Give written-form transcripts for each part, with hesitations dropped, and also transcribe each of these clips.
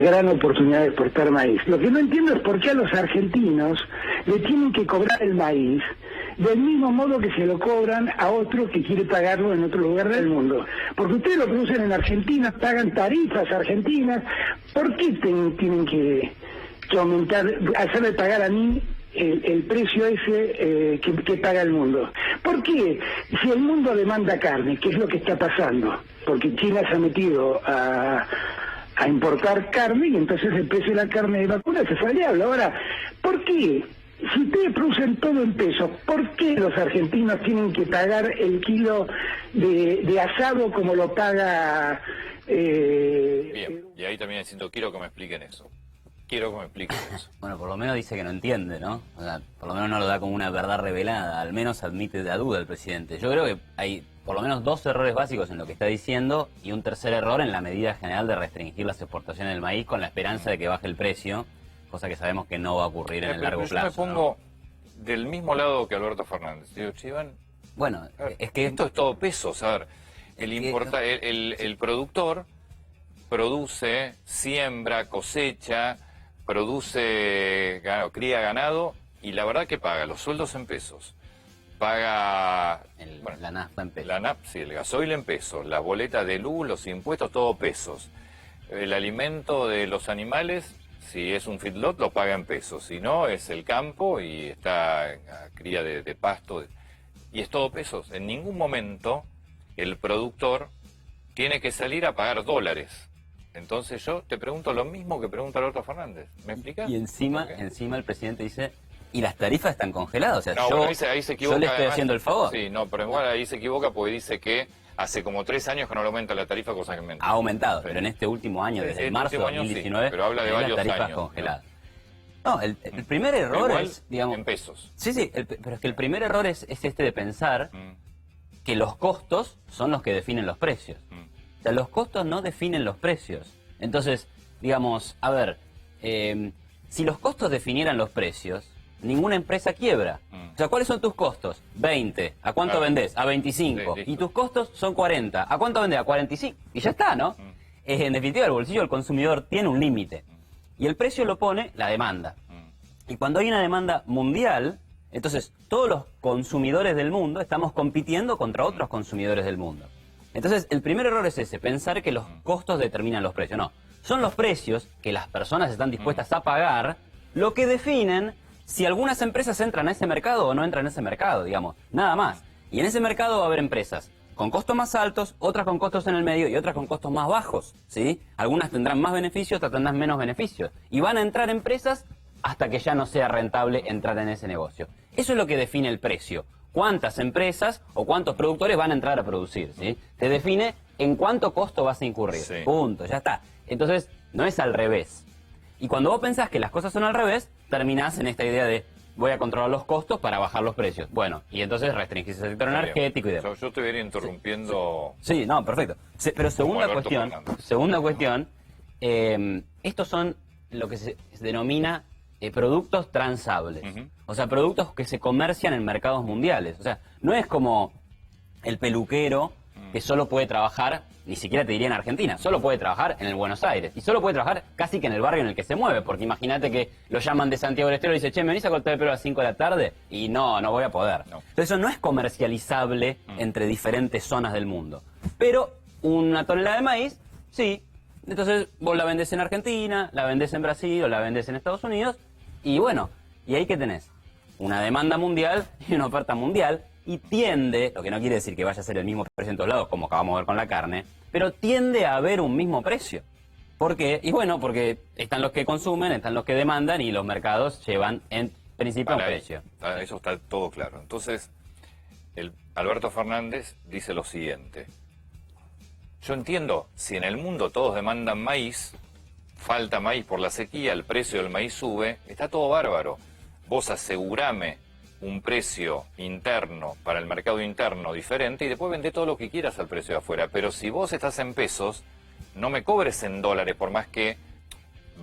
gran oportunidad de exportar maíz. Lo que no entiendo es por qué a los argentinos le tienen que cobrar el maíz del mismo modo que se lo cobran a otro que quiere pagarlo en otro lugar del mundo. Porque ustedes lo producen en Argentina, pagan tarifas argentinas. ¿Por qué tienen que aumentar, hacerle pagar a mí el precio ese que paga el mundo? ¿Por qué? Si el mundo demanda carne, ¿qué es lo que está pasando? Porque China se ha metido a importar carne y entonces el precio de la carne de vacuna se fue al diablo. Ahora, ¿por qué? Si ustedes producen todo en pesos, ¿por qué los argentinos tienen que pagar el kilo de asado como lo paga... Bien, y ahí también quiero que me expliquen eso. Quiero que me expliquen eso. Bueno, por lo menos dice que no entiende, ¿no? O sea, por lo menos no lo da como una verdad revelada, al menos admite la duda el presidente. Yo creo que hay por lo menos dos errores básicos en lo que está diciendo y un tercer error en la medida general de restringir las exportaciones del maíz con la esperanza de que baje el precio, cosa que sabemos que no va a ocurrir en el largo plazo. Yo me pongo del mismo lado que Alberto Fernández. Digo, Chiván, bueno, es que esto es todo pesos. A ver, el productor produce, siembra, cosecha, produce, cría ganado y la verdad que paga los sueldos en pesos. Paga la nafta en pesos. La nafta, sí, el gasoil en pesos, las boletas de luz, los impuestos, todo pesos. El alimento de los animales, si es un feedlot, lo paga en pesos. Si no, es el campo y está a cría de pasto. Y es todo pesos. En ningún momento el productor tiene que salir a pagar dólares. Entonces yo te pregunto lo mismo que pregunta Alberto Fernández. ¿Me explicas? Y encima el presidente dice... Y las tarifas están congeladas, o sea, no, bueno, ahí se equivoca, yo le estoy haciendo el favor. Sí, no, pero igual ahí se equivoca porque dice que hace como 3 años que no le aumenta la tarifa, cosa que aumenta. Ha aumentado, pero en este último año, desde marzo de 2019, sí, pero habla de varios las tarifas años, congeladas. No, el primer error igual, es, digamos... en pesos. Sí, pero es que el primer error es este de pensar que los costos son los que definen los precios. O sea, los costos no definen los precios. Entonces, digamos, a ver, si los costos definieran los precios... Ninguna empresa quiebra. O sea, ¿cuáles son tus costos? 20. ¿A cuánto vendés? A 25. Sí, y tus costos son 40. ¿A cuánto vendés? A 45. Y ya está, ¿no? En definitiva, el bolsillo del consumidor tiene un límite. Y el precio lo pone la demanda. Y cuando hay una demanda mundial, entonces todos los consumidores del mundo estamos compitiendo contra otros consumidores del mundo. Entonces, el primer error es ese, pensar que los costos determinan los precios. No, son los precios que las personas están dispuestas a pagar lo que definen si algunas empresas entran a ese mercado o no entran a ese mercado, digamos, nada más. Y en ese mercado va a haber empresas con costos más altos, otras con costos en el medio y otras con costos más bajos, ¿sí? Algunas tendrán más beneficios, otras tendrán menos beneficios. Y van a entrar empresas hasta que ya no sea rentable entrar en ese negocio. Eso es lo que define el precio. Cuántas empresas o cuántos productores van a entrar a producir, ¿sí? Te define en cuánto costo vas a incurrir. Sí. Punto, ya está. Entonces, no es al revés. Y cuando vos pensás que las cosas son al revés, terminás en esta idea de voy a controlar los costos para bajar los precios. Bueno, y entonces restringís el sector energético y demás. Yo te voy a ir interrumpiendo... Sí, no, perfecto. Pero segunda cuestión, estos son lo que se denomina productos transables. O sea, productos que se comercian en mercados mundiales. O sea, no es como el peluquero que solo puede trabajar, ni siquiera te diría en Argentina, solo puede trabajar en el Buenos Aires. Y solo puede trabajar casi que en el barrio en el que se mueve, porque imagínate que lo llaman de Santiago del Estero y dice, che, ¿me venís a cortar el pelo a las 5 de la tarde? Y no voy a poder. No. Entonces eso no es comercializable entre diferentes zonas del mundo. Pero una tonelada de maíz, sí. Entonces vos la vendés en Argentina, la vendés en Brasil o la vendés en Estados Unidos. Y bueno, ¿y ahí qué tenés? Una demanda mundial y una oferta mundial. Y tiende, lo que no quiere decir que vaya a ser el mismo precio en todos lados, como acabamos de ver con la carne, pero tiende a haber un mismo precio. ¿Por qué? Y bueno, porque están los que consumen, están los que demandan y los mercados llevan en principio un precio. Eso está todo claro. Entonces, Alberto Fernández dice lo siguiente. Yo entiendo, si en el mundo todos demandan maíz, falta maíz por la sequía, el precio del maíz sube, está todo bárbaro. Vos asegurame un precio interno para el mercado interno diferente y después vende todo lo que quieras al precio de afuera. Pero si vos estás en pesos, no me cobres en dólares por más que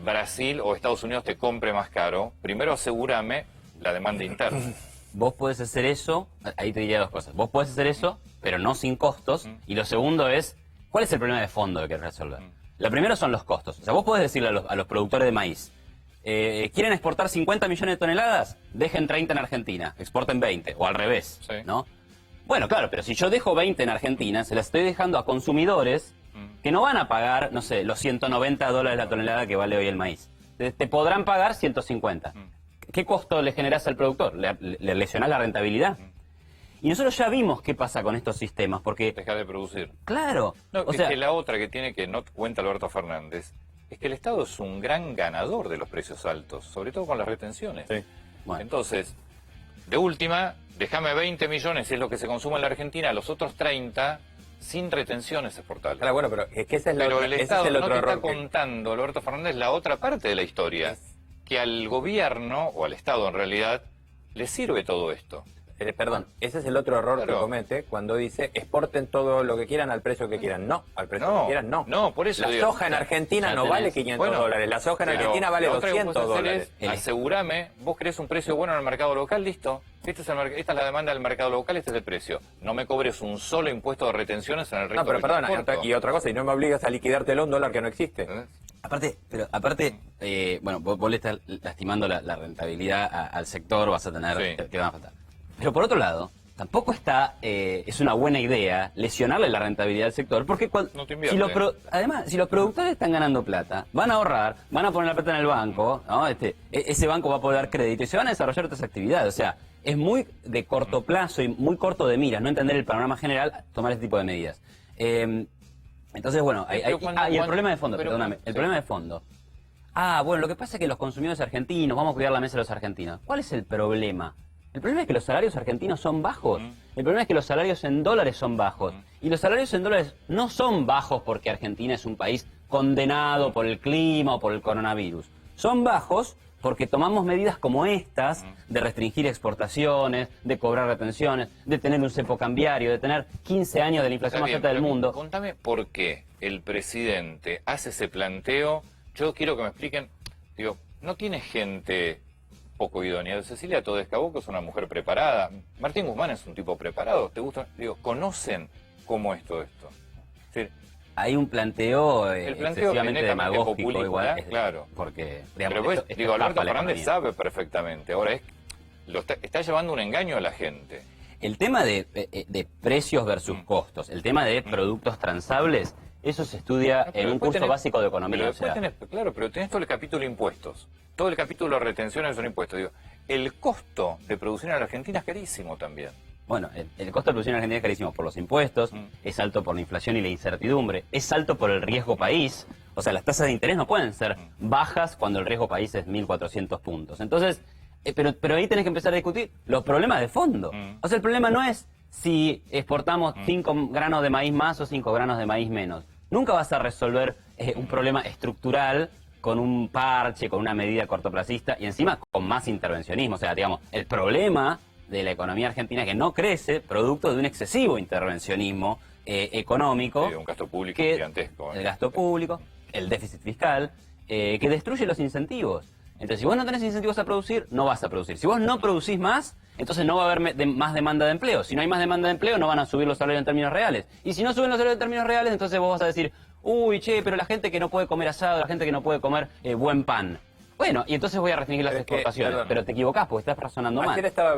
Brasil o Estados Unidos te compre más caro. Primero asegúrame la demanda interna. Vos podés hacer eso, ahí te diría dos cosas. Vos podés hacer eso, pero no sin costos. Y lo segundo es, ¿cuál es el problema de fondo que querés resolver? Lo primero son los costos. O sea, vos podés decirle a los productores de maíz, ¿quieren exportar 50 millones de toneladas? Dejen 30 en Argentina, exporten 20, o al revés, Sí. ¿no? Bueno, claro, pero si yo dejo 20 en Argentina, se las estoy dejando a consumidores que no van a pagar, no sé, los $190 la tonelada que vale hoy el maíz. Te podrán pagar 150. ¿Qué costo le generás al productor? ¿Le lesionás la rentabilidad? Y nosotros ya vimos qué pasa con estos sistemas, porque... Deja de producir. Claro. No, o es sea, que la otra que tiene que no cuenta Alberto Fernández es que el Estado es un gran ganador de los precios altos, sobre todo con las retenciones. Sí. bueno, Entonces, de última, déjame 20 millones, es lo que se consume en la Argentina, los otros 30 sin retenciones exportables. Claro, bueno, pero es que ese es, Pero el ese Estado es el no otro te está error. contando, Alberto Fernández, la otra parte de la historia, que al gobierno, o al Estado en realidad, le sirve todo esto. Perdón, ese es el otro error Claro. que comete cuando dice exporten todo lo que quieran al precio que quieran. No, al precio No, que quieran no. no, por eso La digo, soja en Argentina ya no tenés. vale 500 Bueno, dólares, la soja en pero Argentina vale la otra que 200 puedes hacer dólares. es, asegúrame, vos querés un precio bueno en el mercado local, listo. Esta es la demanda del mercado local, este es el precio. No me cobres un solo impuesto de retenciones en el resto No, pero del perdona, transporte. y otra cosa, y no me obligas a liquidártelo un dólar que no existe. ¿Entendés? Aparte, bueno, vos le estás lastimando la rentabilidad al sector, vas a tener, Sí. te van a faltar. Pero por otro lado, tampoco es una buena idea lesionarle la rentabilidad al sector, porque No te invierte. además, si los productores están ganando plata, van a ahorrar, van a poner la plata en el banco, ¿no? Ese banco va a poder dar crédito y se van a desarrollar otras actividades. O sea, es muy de corto plazo y muy corto de miras, no entender el panorama general, tomar este tipo de medidas. Entonces, bueno, y el problema de fondo, pero- perdóname, el sí. problema de fondo. Bueno, lo que pasa es que los consumidores argentinos, vamos a cuidar la mesa de los argentinos. ¿Cuál es el problema? El problema es que los salarios argentinos son bajos. El problema es que los salarios en dólares son bajos. Y los salarios en dólares no son bajos porque Argentina es un país condenado por el clima o por el coronavirus. Son bajos porque tomamos medidas como estas, de restringir exportaciones, de cobrar retenciones, de tener un cepo cambiario, de tener 15 años de la inflación Está más bien, alta del pero mundo. Contame por qué el presidente hace ese planteo. Yo quiero que me expliquen, digo, no tiene gente poco idónea. Cecilia Todescaboco es una mujer preparada. Martín Guzmán es un tipo preparado. ¿Te gusta? Digo, ¿conocen cómo es todo esto? Es decir, Hay un planteo, el planteo excesivamente netamente demagógico populista, igual. claro. Porque, pero digamos, pues, esto digo, escapa Alberto a la Fernández economía. sabe perfectamente. Ahora está llevando un engaño a la gente. El tema de precios versus costos, el tema de productos transables, eso se estudia No, pero en un después curso tenés- básico de economía. Pero O sea, después claro, pero tenés todo el capítulo impuestos. Todo el capítulo de retenciones son impuestos. Digo, el costo de producir en la Argentina es carísimo también. bueno, el costo de producción en Argentina es carísimo por los impuestos, es alto por la inflación y la incertidumbre, es alto por el riesgo país. O sea, las tasas de interés no pueden ser bajas cuando el riesgo país es 1.400 puntos. Entonces, pero ahí tenés que empezar a discutir los problemas de fondo. O sea, el problema no es si exportamos 5 granos de maíz más o 5 granos de maíz menos. Nunca vas a resolver un problema estructural con un parche, con una medida cortoplacista y encima con más intervencionismo. O sea, digamos, el problema de la economía argentina es que no crece producto de un excesivo intervencionismo económico. De un gasto público que- gigantesco. El gasto público, el déficit fiscal, que destruye los incentivos. Entonces, si vos no tenés incentivos a producir, no vas a producir. Si vos no producís más, entonces no va a haber más demanda de empleo. Si no hay más demanda de empleo, no van a subir los salarios en términos reales. Y si no suben los salarios en términos reales, entonces vos vas a decir, uy, che, pero la gente que no puede comer asado, la gente que no puede comer buen pan. Bueno, y entonces voy a restringir las Pero es que, exportaciones. perdón. Pero te equivocás porque estás razonando mal. Ayer estaba